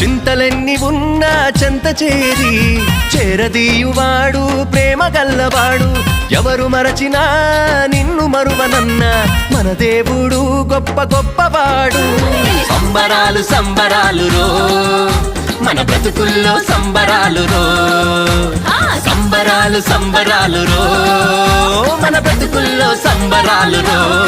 చింతలెన్ని ఉన్నా చెంత చేరి చేరదీయువాడు ప్రేమ గల్లవాడు. ఎవరు మరచినా నిన్ను మరువనన్న మన దేవుడు గొప్ప గొప్పవాడు. సంబరాలు సంబరాలు రో మన బ్రతుకుల్లో సంబరాలు రో. సంబరాలు సంబరాలు రో మన బ్రతుకుల్లో సంబరాలు రో.